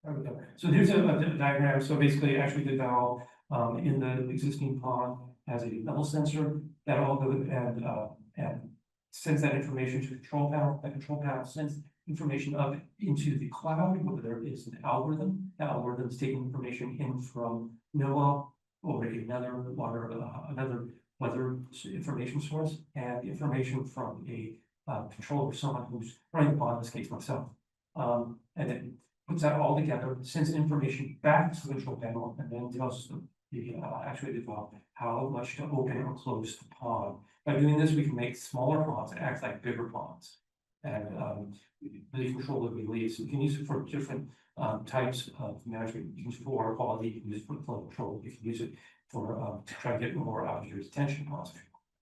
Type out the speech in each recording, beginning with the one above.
There we go. So here's a diagram. So basically, actually, the valve in the existing pond has a level sensor that all goes and sends that information to the control panel. That control panel sends information up into the cloud, where there is an algorithm. That algorithm is taking information in from NOAA or another weather information source, and information from a controller, someone who's running the pond, in this case myself. And then puts that all together, sends information back to the control panel, and then tells the actuated valve how much to open or close the pond. By doing this, we can make smaller ponds act like bigger ponds, and really control the release. We can use it for different types of management. You can use it for water quality, you can use it for flow control, you can use it for to try to get more out of your detention ponds.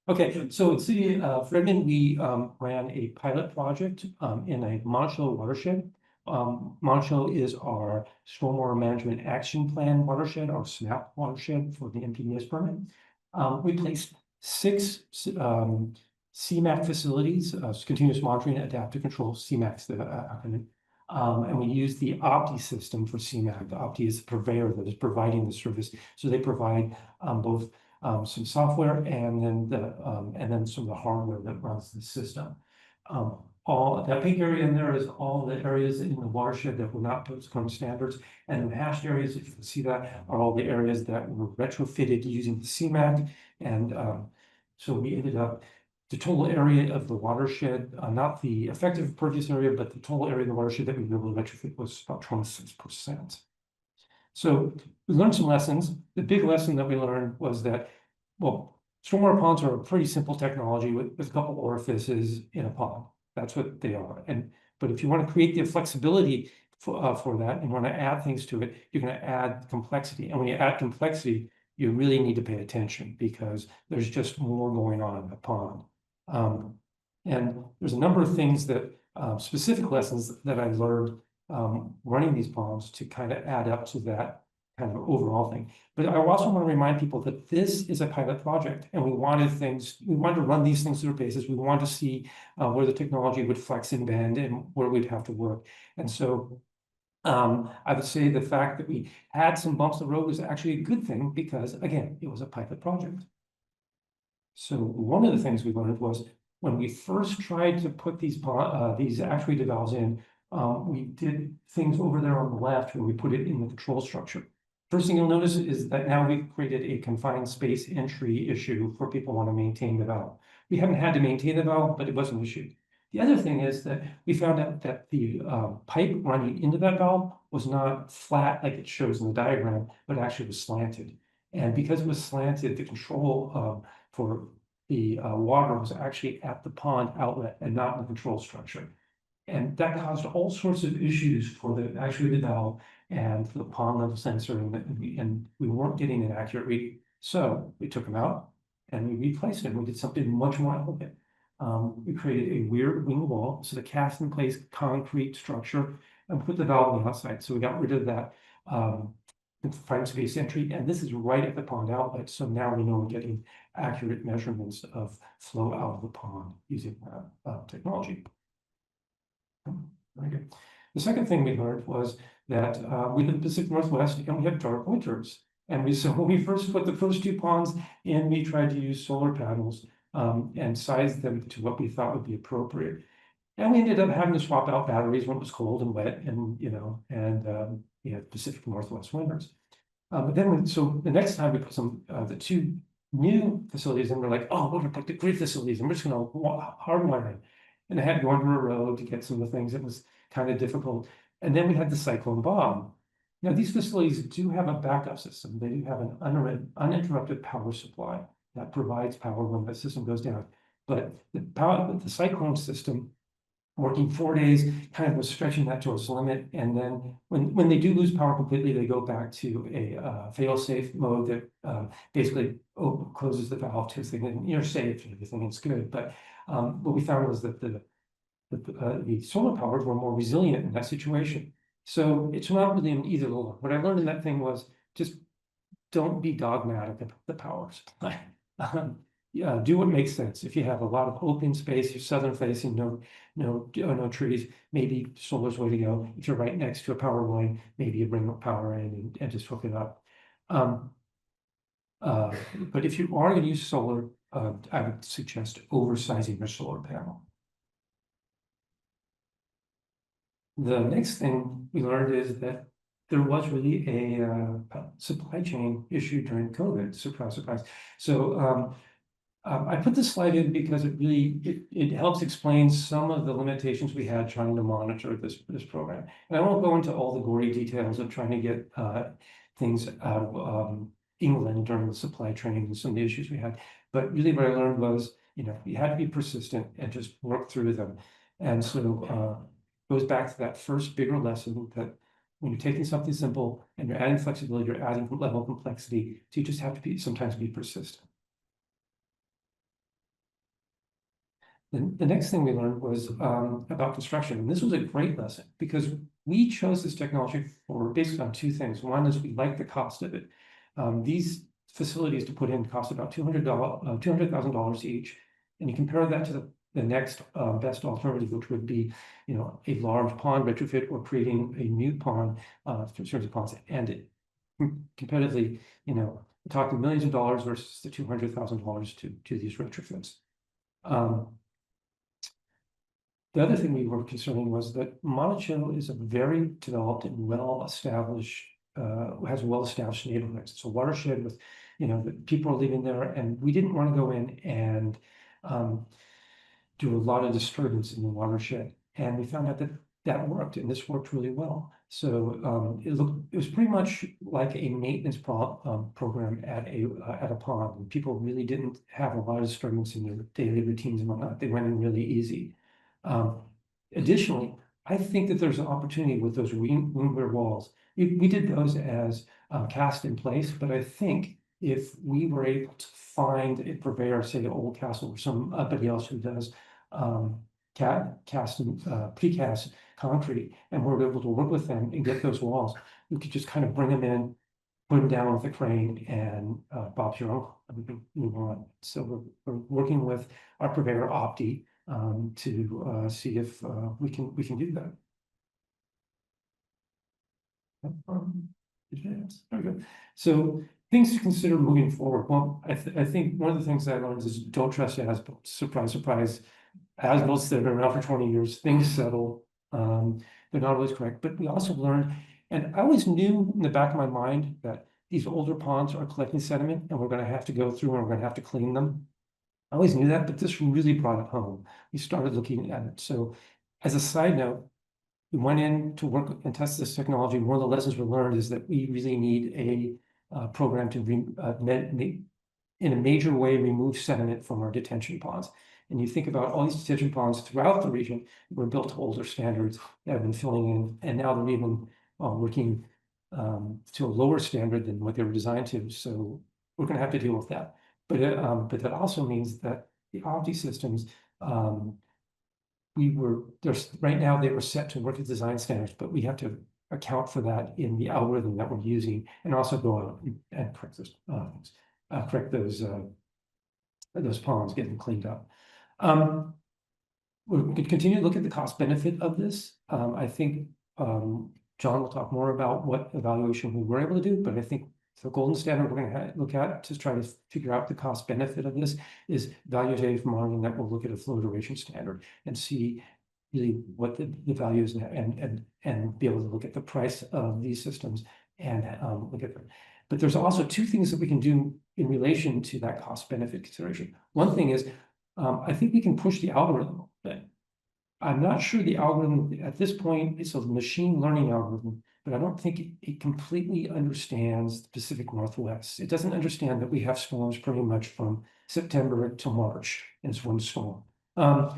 Okay, so at City of Redmond, we ran a pilot project in a Monticello watershed. Monticello is our Stormwater Management Action Plan watershed, our SMAP watershed for the MPDS permit. We placed 6 CMAC facilities, continuous monitoring adaptive control, CMAC's the acronym. And we use the Opti system for CMAC. The Opti is the purveyor that is providing the service. So they provide both some software and then some of the hardware that runs the system. All that pink area in there is all the areas in the watershed that were not post current standards, and the hashed areas, if you can see that, are all the areas that were retrofitted using the CMAC. And so we ended up, the total area of the watershed, not the effective purchase area, but the total area of the watershed that we were able to retrofit was about 26%. So we learned some lessons. The big lesson that we learned was that, well, stormwater ponds are a pretty simple technology with a couple orifices in a pond. That's what they are. But if you want to create the flexibility for that and want to add things to it, you're going to add complexity. And when you add complexity, you really need to pay attention, because there's just more going on in the pond. And there's a number of things that specific lessons that I learned running these ponds to kind of add up to that kind of overall thing. But I also want to remind people that this is a pilot project, and we wanted to run these things through basis. We wanted to see where the technology would flex and bend and where we'd have to work. And so I would say the fact that we had some bumps in the road was actually a good thing, because again, it was a pilot project. So one of the things we learned was when we first tried to put these actuated valves in, we did things over there on the left where we put it in the control structure. First thing you'll notice is that now we've created a confined space entry issue for people who want to maintain the valve. We haven't had to maintain the valve, but it was an issue. The other thing is that we found out that the pipe running into that valve was not flat like it shows in the diagram, but actually was slanted. And because it was slanted, the control for the water was actually at the pond outlet and not in the control structure. And that caused all sorts of issues for the actuated valve and for the pond level sensor, and we weren't getting an accurate reading. So we took them out and we replaced it. We did something much more elegant. We created a weird wing wall, so the cast in place concrete structure, and put the valve on the outside. So we got rid of that confined space entry, and this is right at the pond outlet. So now we know we're getting accurate measurements of flow out of the pond using that technology. Very good. The second thing we learned was that we live in the Pacific Northwest and we have dark winters. And so when we first put the first 2 ponds in, we tried to use solar panels and size them to what we thought would be appropriate. And we ended up having to swap out batteries when it was cold and wet, and we had Pacific Northwest winters. But then, so the next time we put the 2 new facilities in, we're like, oh, we're going to put the grid facilities, and we're just going to hardwire them. And I had to go under a road to get some of the things. It was kind of difficult. And then we had the cyclone bomb. Now, these facilities do have a backup system. They do have an uninterrupted power supply that provides power when the system goes down. But the cyclone system, working 4 days, kind of was stretching that to its limit. And then when they do lose power completely, they go back to a fail-safe mode that basically closes the valve to thing, and you're safe and everything is good. But what we found was that the solar powers were more resilient in that situation. So it's not really an either or. What I learned in that thing was just don't be dogmatic about the powers. do what makes sense. If you have a lot of open space, you're southern facing, no trees, maybe solar's the way to go. If you're right next to a power line, maybe you bring the power in and just hook it up. Um, but if you are going to use solar, I would suggest oversizing your solar panel. The next thing we learned is that there was really a supply chain issue during COVID. Surprise, surprise. So I put this slide in because it helps explain some of the limitations we had trying to monitor this program. And I won't go into all the gory details of trying to get things out of England during the supply chain and some of the issues we had. But really what I learned was, you had to be persistent and just work through them. And so goes back to that first bigger lesson that when you're taking something simple and you're adding flexibility, you're adding level of complexity. So you just have to sometimes be persistent. The next thing we learned was about construction. And this was a great lesson because we chose this technology for based on two things. One is we like the cost of it. These facilities to put in cost about $200,000 each. And you compare that to the next best alternative, which would be, a large pond retrofit or creating a new pond for certain ponds. And competitively, we're talking millions of dollars versus the $200,000 to these retrofits. The other thing we were concerning was that Monticello is a very developed and well-established, has well-established neighborhoods. It's a watershed with, the people are living there, and we didn't want to go in and do a lot of disturbance in the watershed. And we found out that that worked, and this worked really well. So it was pretty much like a maintenance program at a pond. And people really didn't have a lot of disturbance in their daily routines and whatnot. They went in really easy. Additionally, I think that there's an opportunity with those wound wear walls. We did those as cast in place, but I think if we were able to find a purveyor, say Old Castle or somebody else who does cast and precast concrete, and we're able to work with them and get those walls, we could just kind of bring them in, put them down with a crane, and Bob's your uncle, and we can move on. So we're working with our purveyor Opti to see if we can do that. Very good. So things to consider moving forward. Well, I think one of the things that I learned is don't trust as-built. Surprise, surprise. As-built that have been around for 20 years, things settle. They're not always correct, but we also learned, and I always knew in the back of my mind that these older ponds are collecting sediment and we're going to have to go through and we're going to have to clean them. I always knew that, but this really brought it home. We started looking at it. So as a side note, we went in to work and test this technology. One of the lessons we learned is that we really need a program to, in a major way, remove sediment from our detention ponds. And you think about all these detention ponds throughout the region were built to older standards that have been filling in, and now they're even working to a lower standard than what they were designed to. So we're going to have to deal with that. But that also means that the Opti systems, right now they were set to work at design standards, but we have to account for that in the algorithm that we're using, and also go out and correct those ponds, get them cleaned up. We could continue to look at the cost benefit of this. I think John will talk more about what evaluation we were able to do, but I think the golden standard we're going to look at to try to figure out the cost benefit of this is value-based modeling that will look at a flow duration standard and see really what the value is and be able to look at the price of these systems and look at them. But there's also two things that we can do in relation to that cost benefit consideration. One thing is, I think we can push the algorithm a bit. I'm not sure the algorithm at this point, it's a machine learning algorithm, but I don't think it completely understands the Pacific Northwest. It doesn't understand that we have storms pretty much from September to March as one storm. No,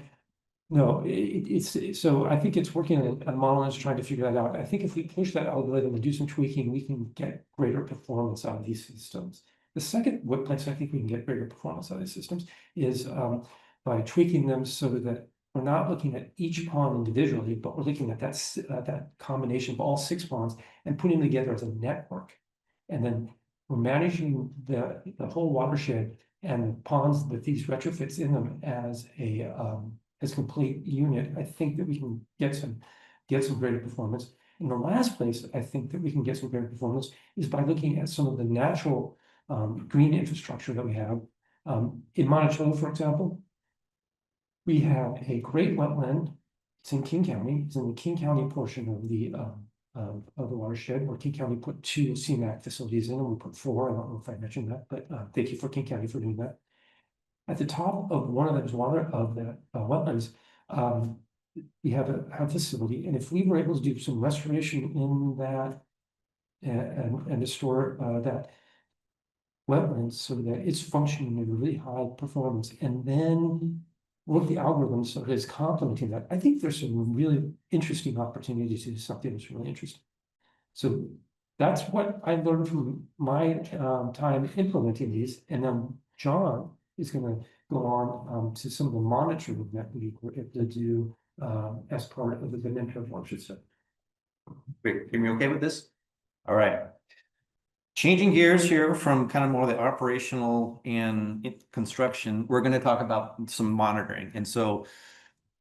so I think it's working on a model and is trying to figure that out. I think if we push that algorithm and do some tweaking, we can get greater performance out of these systems. The second place I think we can get greater performance out of these systems is by tweaking them so that we're not looking at each pond individually, but we're looking at that combination of all 6 ponds and putting them together as a network. And then we're managing the whole watershed and ponds with these retrofits in them as a as complete unit, I think that we can get some greater performance. In the last place, I think that we can get some greater performance is by looking at some of the natural green infrastructure that we have. In Monticello, for example, we have a great wetland. It's in King County. It's in the King County portion of the watershed, where King County put 2 CMAC facilities in, and we put 4. I don't know if I mentioned that, but thank you for King County for doing that. At the top of one of those wetlands, we have a facility, and if we were able to do some restoration in that and restore that wetlands so that it's functioning at a really high performance, and then work the algorithm so that it's complementing that, I think there's some really interesting opportunities to do something that's really interesting. So that's what I learned from my time implementing these, and then John is going to go on to some of the monitoring that we were able to do as part of the dementia watershed. Great, are you okay with this? All right. Changing gears here from kind of more the operational and construction, we're going to talk about some monitoring. And so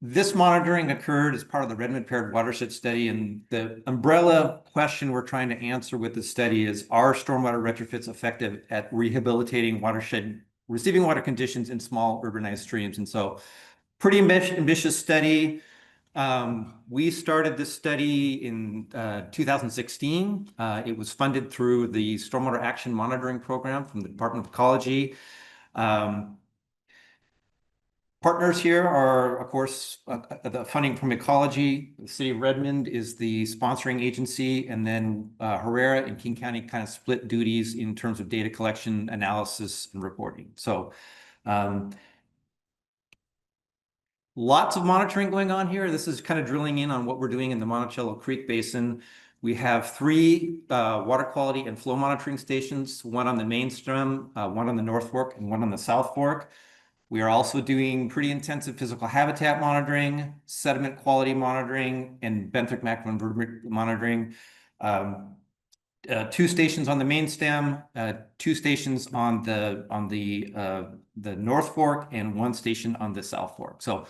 this monitoring occurred as part of the Redmond paired watershed study. And the umbrella question we're trying to answer with the study is, are stormwater retrofits effective at rehabilitating watershed receiving water conditions in small urbanized streams? And so pretty ambitious study. We started this study in 2016. It was funded through the Stormwater Action Monitoring Program from the Department of Ecology. Partners here are, of course, the funding from Ecology. The City of Redmond is the sponsoring agency, and then Herrera and King County kind of split duties in terms of data collection, analysis, and reporting. So lots of monitoring going on here. This is kind of drilling in on what we're doing in the Monticello Creek Basin. We have 3 water quality and flow monitoring stations, 1 on the main stem, 1 on the North Fork, and 1 on the South Fork. We are also doing pretty intensive physical habitat monitoring, sediment quality monitoring, and benthic macroinvertebrate monitoring. 2 stations on the main stem, 2 stations on the North Fork, and 1 station on the South Fork. So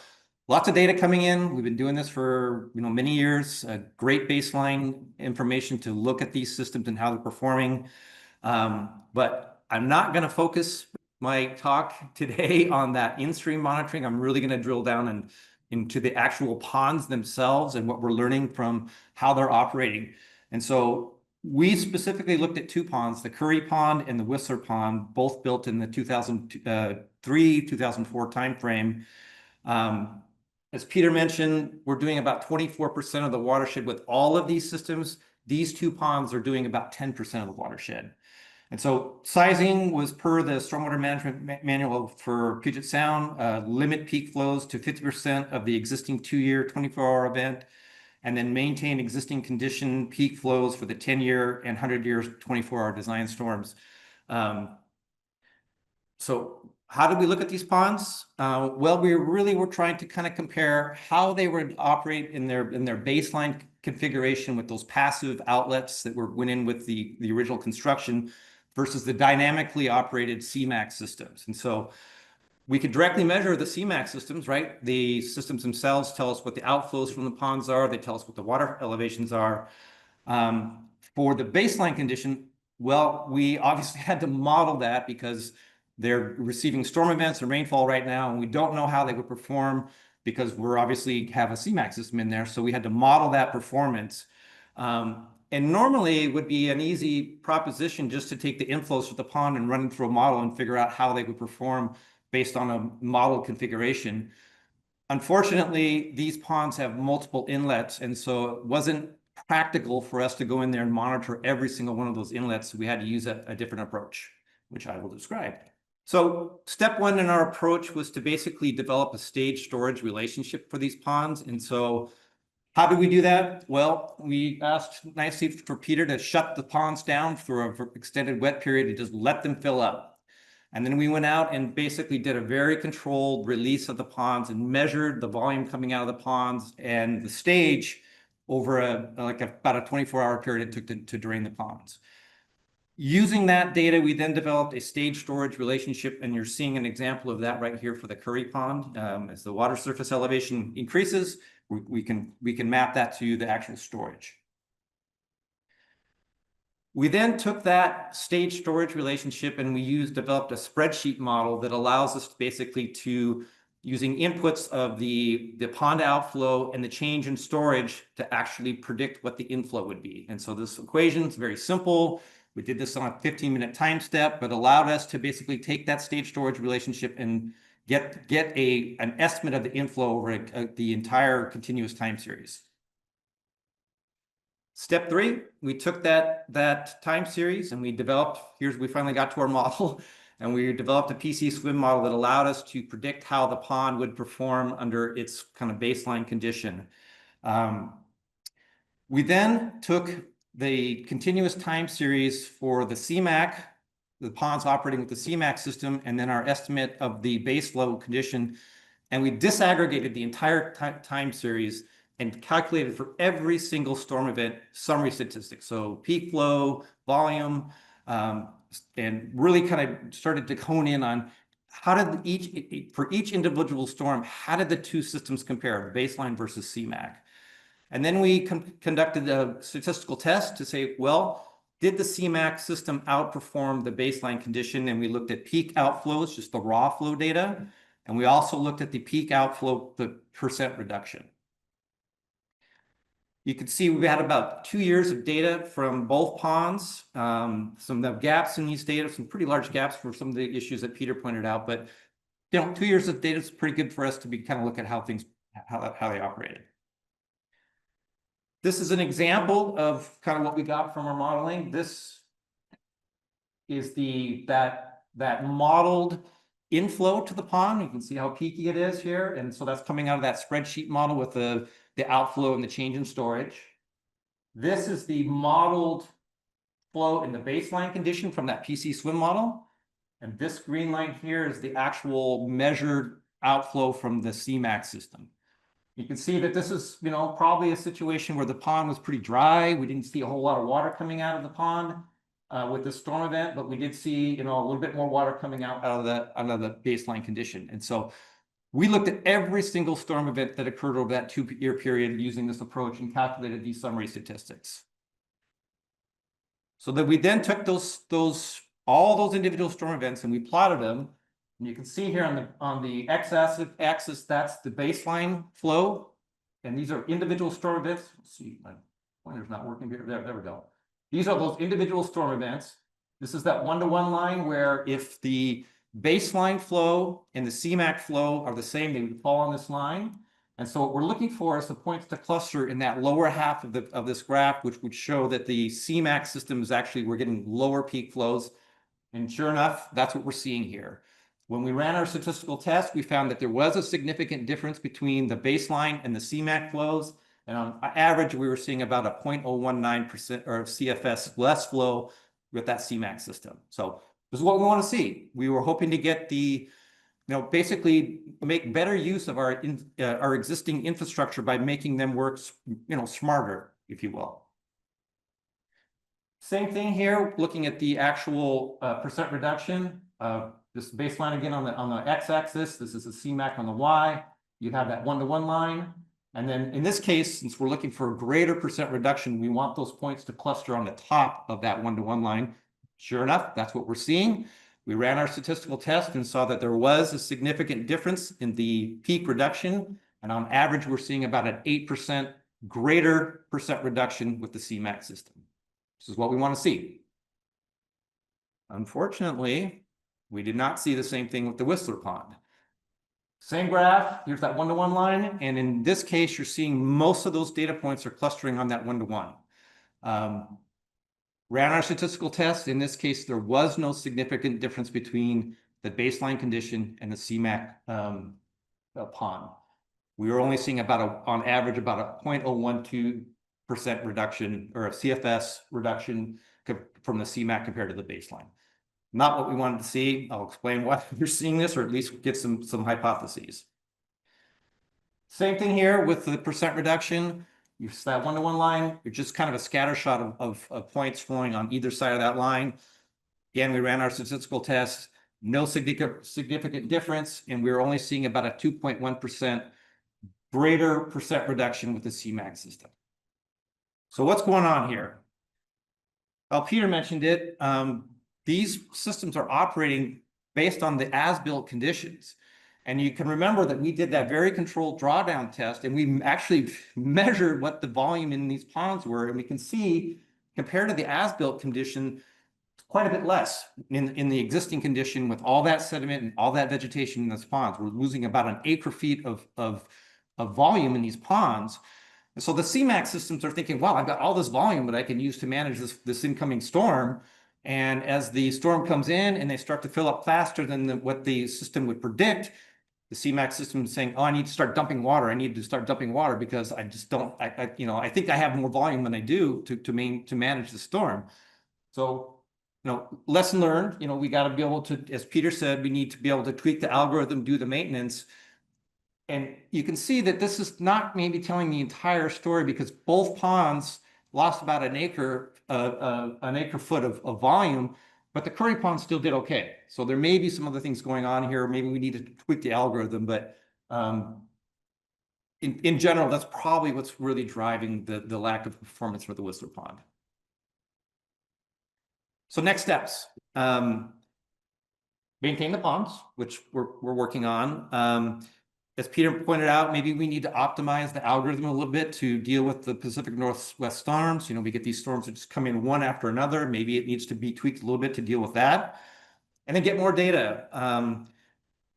lots of data coming in. We've been doing this for many years. Great baseline information to look at these systems and how they're performing. But I'm not going to focus my talk today on that in-stream monitoring. I'm really going to drill down into the actual ponds themselves and what we're learning from how they're operating. And so we specifically looked at 2 ponds, the Curry Pond and the Whistler Pond, both built in the 2003-2004 timeframe. As Peter mentioned, we're doing about 24% of the watershed with all of these systems. These 2 ponds are doing about 10% of the watershed. And so sizing was per the Stormwater Management Manual for Puget Sound, limit peak flows to 50% of the existing 2-year 24-hour event, and then maintain existing condition peak flows for the 10-year and 100-year 24-hour design storms. So how did we look at these ponds? Well, we really were trying to kind of compare how they would operate in their baseline configuration with those passive outlets that went in with the original construction versus the dynamically operated CMAC systems. And so we could directly measure the CMAC systems, right? The systems themselves tell us what the outflows from the ponds are. They tell us what the water elevations are. For the baseline condition, well, we obviously had to model that because they're receiving storm events and rainfall right now, and we don't know how they would perform because we're obviously have a CMAC system in there. So we had to model that performance. And normally it would be an easy proposition just to take the inflows from the pond and run them through a model and figure out how they would perform based on a model configuration. Unfortunately, these ponds have multiple inlets, and so it wasn't practical for us to go in there and monitor every single one of those inlets. So we had to use a different approach, which I will describe. So step 1 in our approach was to basically develop a stage storage relationship for these ponds. And so how did we do that? Well, we asked nicely for Peter to shut the ponds down for an extended wet period and just let them fill up. And then we went out and basically did a very controlled release of the ponds and measured the volume coming out of the ponds and the stage over about a 24-hour period it took to drain the ponds. Using that data, we then developed a stage storage relationship, and you're seeing an example of that right here for the Curry Pond. As the water surface elevation increases, we can map that to the actual storage. We then took that stage storage relationship and we developed a spreadsheet model that allows us basically to, using inputs of the pond outflow and the change in storage, to actually predict what the inflow would be. And so this equation is very simple. We did this on a 15-minute time step, but allowed us to basically take that stage storage relationship and get an estimate of the inflow over the entire continuous time series. Step 3, we took that time series and we developed, we finally got to our model, and we developed a PC swim model that allowed us to predict how the pond would perform under its kind of baseline condition. We then took the continuous time series for the CMAC, the ponds operating with the CMAC system, and then our estimate of the base flow condition, and we disaggregated the entire time series and calculated for every single storm event summary statistics. So peak flow, volume, and really kind of started to hone in on how did for each individual storm, how did the two systems compare, baseline versus CMAC? And then we conducted a statistical test to say, well, did the CMAC system outperform the baseline condition? And we looked at peak outflows, just the raw flow data. And we also looked at the peak outflow, the percent reduction. You can see we had about 2 years of data from both ponds. Some of the gaps in these data, some pretty large gaps for some of the issues that Peter pointed out. But 2 years of data is pretty good for us to be kind of look at how they operated. This is an example of kind of what we got from our modeling. This is that modeled inflow to the pond. You can see how peaky it is here. And so that's coming out of that spreadsheet model with the outflow and the change in storage. This is the modeled flow in the baseline condition from that PC swim model. And this green line here is the actual measured outflow from the CMAC system. You can see that this is, probably a situation where the pond was pretty dry. We didn't see a whole lot of water coming out of the pond with this storm event, but we did see, a little bit more water coming out of the baseline condition. And so we looked at every single storm event that occurred over that 2-year period using this approach and calculated these summary statistics. So that we then took all those individual storm events and we plotted them. And you can see here on the x-axis, that's the baseline flow. And these are individual storm events. Let's see, my pointer's not working here. There we go. These are those individual storm events. This is that 1-to-1 line where if the baseline flow and the CMAC flow are the same, they would fall on this line. And so what we're looking for is the points to cluster in that lower half of this graph, which would show that the CMAC system is actually, we're getting lower peak flows. And sure enough, that's what we're seeing here. When we ran our statistical test, we found that there was a significant difference between the baseline and the CMAC flows. And on average, we were seeing about a 0.019% or CFS less flow with that CMAC system. So this is what we want to see. We were hoping to get basically make better use of our existing infrastructure by making them work, smarter, if you will. Same thing here, looking at the actual percent reduction. This baseline again on the x-axis. This is the CMAC on the y. You have that 1-to-1 line. And then in this case, since we're looking for a greater percent reduction, we want those points to cluster on the top of that 1-to-1 line. Sure enough, that's what we're seeing. We ran our statistical test and saw that there was a significant difference in the peak reduction. And on average, we're seeing about an 8% greater percent reduction with the CMAC system. This is what we want to see. Unfortunately, we did not see the same thing with the Whistler Pond. Same graph, here's that 1-to-1 line. And in this case, you're seeing most of those data points are clustering on that 1-to-1. Ran our statistical test. In this case, there was no significant difference between the baseline condition and the CMAC pond. We were only seeing on average, about a 0.012% reduction or a CFS reduction from the CMAC compared to the baseline. Not what we wanted to see. I'll explain why you're seeing this, or at least get some hypotheses. Same thing here with the percent reduction. You see that 1-to-1 line, you're just kind of a scatter shot of points flowing on either side of that line. Again, we ran our statistical test, no significant difference, and we were only seeing about a 2.1% greater percent reduction with the CMAC system. So what's going on here? Well, Peter mentioned it. These systems are operating based on the as-built conditions. And you can remember that we did that very controlled drawdown test, and we actually measured what the volume in these ponds were. And we can see, compared to the as-built condition, quite a bit less in the existing condition with all that sediment and all that vegetation in those ponds. We're losing about an acre-feet of volume in these ponds. And so the CMAC systems are thinking, wow, I've got all this volume that I can use to manage this incoming storm. And as the storm comes in and they start to fill up faster than what the system would predict, the CMAC system is saying, oh, I need to start dumping water. I need to start dumping water because I just don't, I think I have more volume than I do to manage the storm. So, lesson learned, we got to be able to, as Peter said, we need to be able to tweak the algorithm, do the maintenance. And you can see that this is not maybe telling the entire story because both ponds lost about an acre foot of volume, but the curry pond still did okay. So there may be some other things going on here. Maybe we need to tweak the algorithm, but in general, that's probably what's really driving the lack of performance for the Whistler pond. So next steps, maintain the ponds, which we're working on. As Peter pointed out, maybe we need to optimize the algorithm a little bit to deal with the Pacific Northwest storms. We get these storms that just come in one after another. Maybe it needs to be tweaked a little bit to deal with that. And then get more data.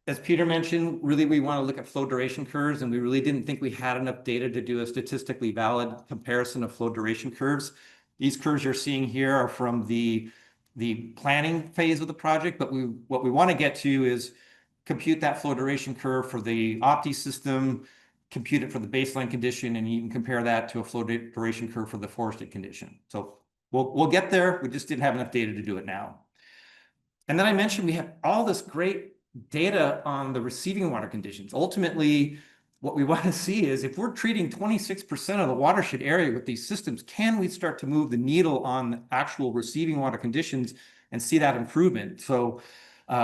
As Peter mentioned, really we want to look at flow duration curves, and we really didn't think we had enough data to do a statistically valid comparison of flow duration curves. These curves you're seeing here are from the planning phase of the project, but what we want to get to is compute that flow duration curve for the Opti system, compute it for the baseline condition, and even compare that to a flow duration curve for the forested condition. So we'll get there. We just didn't have enough data to do it now. And then I mentioned we have all this great data on the receiving water conditions. Ultimately, what we want to see is if we're treating 26% of the watershed area with these systems, can we start to move the needle on actual receiving water conditions and see that improvement? So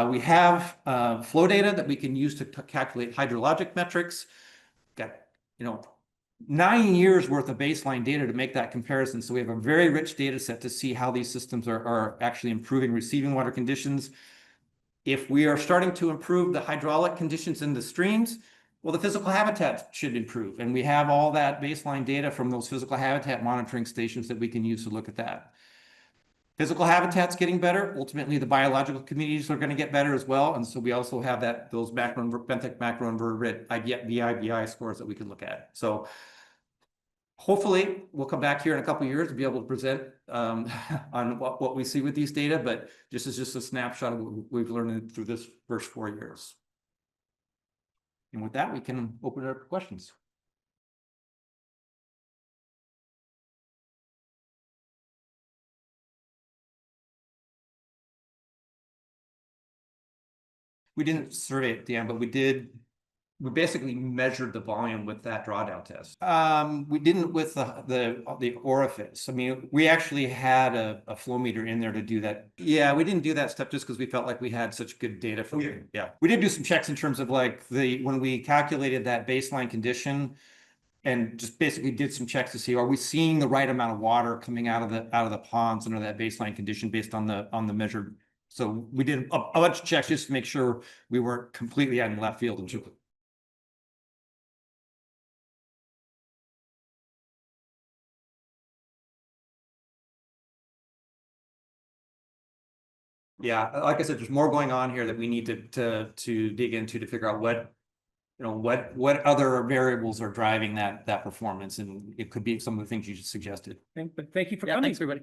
we have flow data that we can use to calculate hydrologic metrics. Got 9 years worth of baseline data to make that comparison. So we have a very rich data set to see how these systems are actually improving receiving water conditions. If we are starting to improve the hydraulic conditions in the streams, well, the physical habitat should improve. And we have all that baseline data from those physical habitat monitoring stations that we can use to look at that. Physical habitat's getting better. Ultimately, the biological communities are going to get better as well. And so we also have those benthic macroinvertebrate VIBI scores that we can look at. So hopefully we'll come back here in a couple of years to be able to present on what we see with these data, but this is just a snapshot of what we've learned through this first 4 years. And with that, we can open it up for questions. We didn't survey it, Dan, but we basically measured the volume with that drawdown test. We didn't with the orifice. I mean, we actually had a flow meter in there to do that. Yeah, we didn't do that step just because we felt like we had such good data from it. Yeah, we did do some checks in terms of like when we calculated that baseline condition, and just basically did some checks to see, are we seeing the right amount of water coming out of the ponds under that baseline condition based on the measured. So we did a bunch of checks just to make sure we weren't completely out in left field. Yeah, like I said, there's more going on here that we need to dig into to figure out what other variables are driving that performance, and it could be some of the things you just suggested. Thank you for Yeah, coming. thanks everybody.